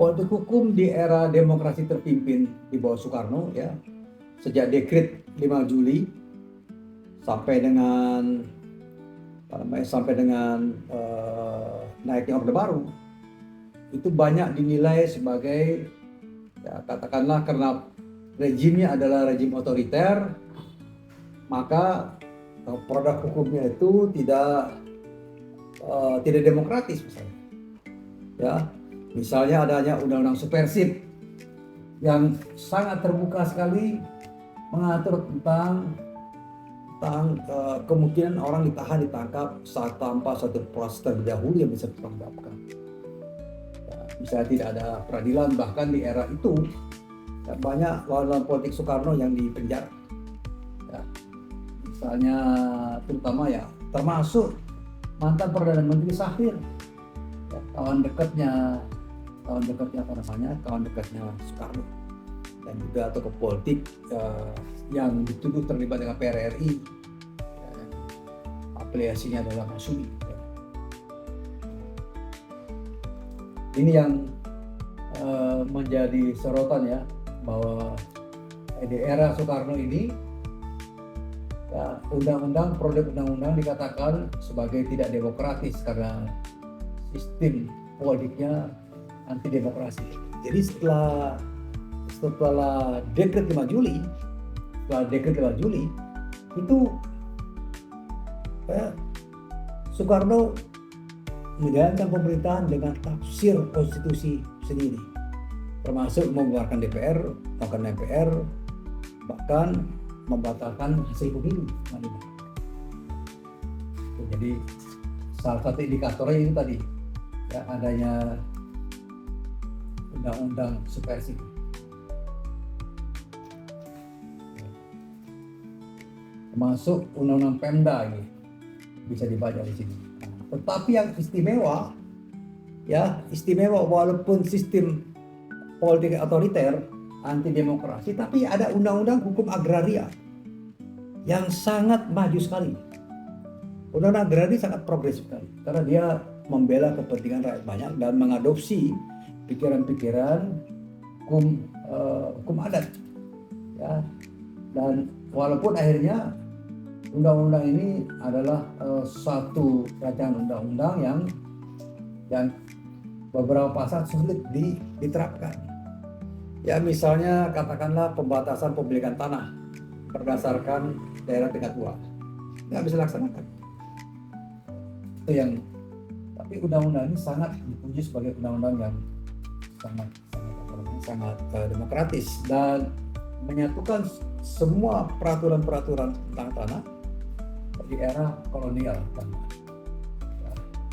politik hukum di era demokrasi terpimpin di bawah Soekarno ya, sejak Dekret 5 Juli sampai dengan naiknya Orde Baru, itu banyak dinilai sebagai ya katakanlah karena rejimnya adalah rejim otoriter, maka produk hukumnya itu tidak demokratis misalnya. Ya, misalnya adanya undang-undang subversif yang sangat terbuka sekali mengatur tentang kemungkinan orang ditangkap saat tanpa satu proses terlebih dahulu yang bisa dipertanggungjawabkan. Ya, misalnya tidak ada peradilan, bahkan di era itu ya, banyak lawan politik Soekarno yang dipenjara. Ya, misalnya terutama ya termasuk mantan Perdana Menteri Sahir, ya, kawan dekatnya Soekarno, dan juga tokoh politik yang dituduh terlibat dengan PRRI, afiliasinya adalah Marsudi. Ini yang menjadi sorotan ya, bahwa di era Soekarno ini ya, produk undang-undang dikatakan sebagai tidak demokratis karena sistem politiknya anti demokrasi. Jadi setelah Dekret 5 Juli itu Soekarno menjalankan pemerintahan dengan tafsir konstitusi sendiri, termasuk membubarkan DPR, melakukan MPR, bahkan membatalkan hasil pemilu. Jadi salah satu indikatornya itu tadi ya, adanya undang-undang subversif. Termasuk undang-undang Pemda ini bisa dibaca di sini. Tetapi yang istimewa walaupun sistem politik otoriter, anti demokrasi, tapi ada undang-undang hukum agraria yang sangat maju sekali. Undang-undang agraria sangat progresif sekali karena dia membela kepentingan rakyat banyak dan mengadopsi pikiran-pikiran hukum adat. Ya. Dan walaupun akhirnya undang-undang ini adalah satu rancangan undang-undang yang beberapa pasal sulit diterapkan. Ya misalnya katakanlah pembatasan pemilikan tanah berdasarkan daerah tingkat tua, nggak bisa dilaksanakan. Itu yang, tapi undang-undang ini sangat dipuji sebagai undang-undang yang sangat demokratis dan menyatukan semua peraturan-peraturan tentang tanah di era kolonial.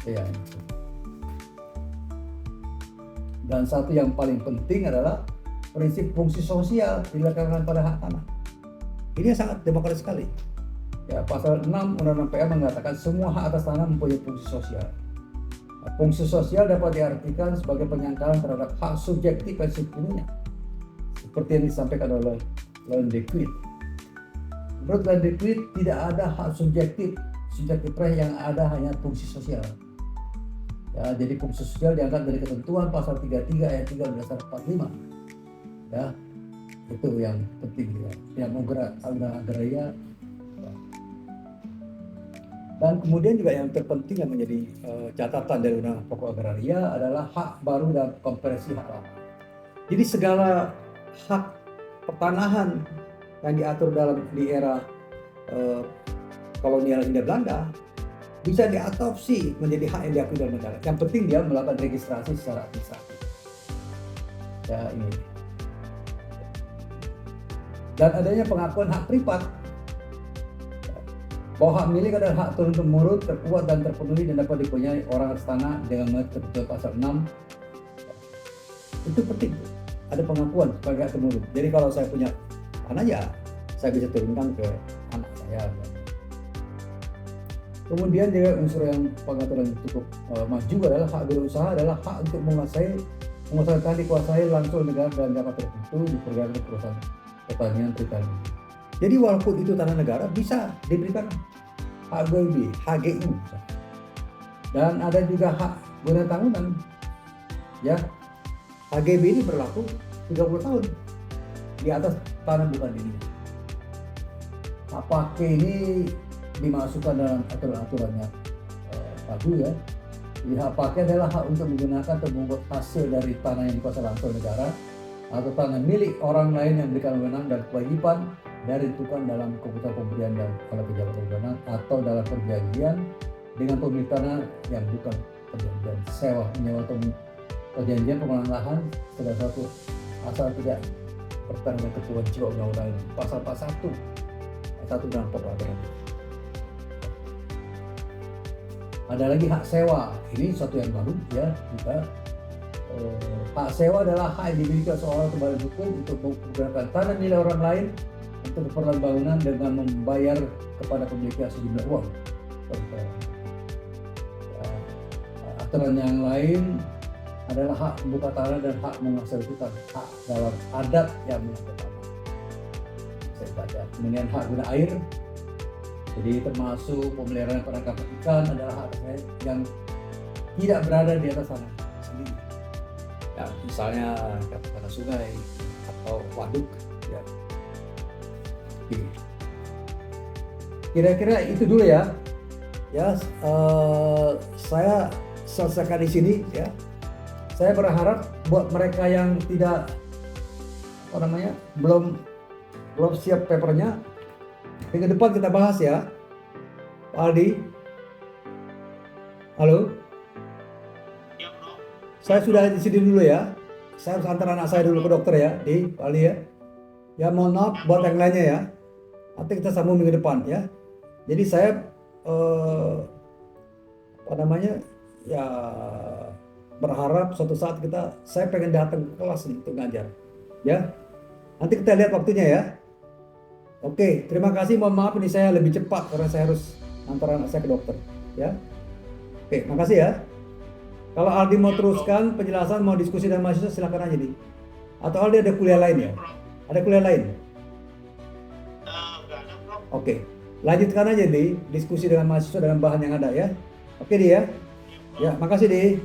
Ya. Dan satu yang paling penting adalah prinsip fungsi sosial diletakkan pada hak tanah. Ini sangat demokratis sekali. Ya, pasal 6 Undang-Undang PA mengatakan semua hak atas tanah mempunyai fungsi sosial. Nah, fungsi sosial dapat diartikan sebagai penyangkalan terhadap hak subjektif dan sepenuhnya, seperti yang disampaikan oleh Landekrit. Menurut Landekrit tidak ada hak subjektif yang ada hanya fungsi sosial. Ya, jadi fungsi sosial diangkat dari ketentuan pasal 33 ayat 3 Undang-Undang 45. Ya, itu yang penting ya. Yang undang agraria. Ya. Dan kemudian juga yang terpenting yang menjadi catatan dari undang pokok agraria adalah hak baru dan komprehensif hak lama. Jadi segala hak pertanahan yang diatur di era kolonial Hindia Belanda bisa diadopsi menjadi hak yang diakui dalam negara. Yang penting dia melakukan registrasi secara administratif. Ya ini. Dan adanya pengakuan hak privat bahwa hak milik adalah hak turun-temurun terkuat dan terpenuhi dan dapat dipunyai orang atas tanah dengan menurut ketentuan pasal 6. Itu penting. Ada pengakuan sebagai hak turun-temurun. Jadi kalau saya punya tanah ya saya bisa turunkan ke anak saya. Kemudian juga unsur yang pengaturan cukup maju adalah hak berusaha adalah hak untuk mengusahakan dikuasai langsung negara dalam jangka tertentu di perusahaan pertanian pertanian. Jadi walaupun itu tanah negara bisa diberikan HGB, HGU. Dan ada juga hak guna bangunan. Ya. HGB ini berlaku 30 tahun di atas tanah bukan dini. Hak pakai ini dimasukkan dalam aturan-aturannya Pagu ya. Jadi hak pakai adalah hak untuk menggunakan atau membuat hasil dari tanah yang dikuasai langsung negara atau tanah milik orang lain yang memberikan wewenang dan kewajiban dari ditentukan dalam keputusan pemberian dan oleh pejabat berwenang atau dalam perjanjian dengan pemilik tanah yang bukan perjanjian sewa, menyewa atau perjanjian pengelolaan lahan segala satu asal tidak bertentangan dengan ketentuan jiwa undang-undang ini. Pasal 41 ayat 1 dalam pokok aturan. Ada lagi hak sewa, ini suatu yang baru ya juga. Hak sewa adalah hak yang dimiliki seorang kembali hukum untuk menggunakan tanah milik orang lain untuk keperluan bangunan dengan membayar kepada pemiliknya sejumlah uang. Aturan yang lain adalah hak membuka tanah dan hak menguasai hutan, hak dalam adat yang pertama. Saya baca. Kemudian hak guna air. Jadi termasuk pemeliharaan penangkapan ikan adalah hak yang tidak berada di atas tanah sendiri. Ya, misalnya tanah sungai atau waduk. Ya. Kira-kira itu dulu ya. Ya, saya selesaikan di sini ya. Saya berharap buat mereka yang tidak belum siap papernya, minggu depan kita bahas ya. Pak Aldi. Halo. Ya, bro. Saya sudah di sini dulu ya. Saya harus antar anak saya dulu ke dokter ya, Pak Aldi ya. Ya mohon maaf buat yang lainnya ya. Nanti kita sambung minggu depan ya. Jadi saya ya berharap suatu saat saya pengen datang ke kelas nih untuk ngajar ya. Nanti kita lihat waktunya ya. Oke, terima kasih. Mohon maaf ini saya lebih cepat karena saya harus antar anak saya ke dokter ya. Oke, makasih ya. Kalau Aldi mau teruskan penjelasan, mau diskusi dengan mahasiswa silakan aja nih. Atau Aldi ada kuliah lain ya? Ada kuliah lain? Enggak ada, bro. Oke, lanjutkan aja nih diskusi dengan mahasiswa dengan bahan yang ada ya. Oke dia. Ya, makasih Di.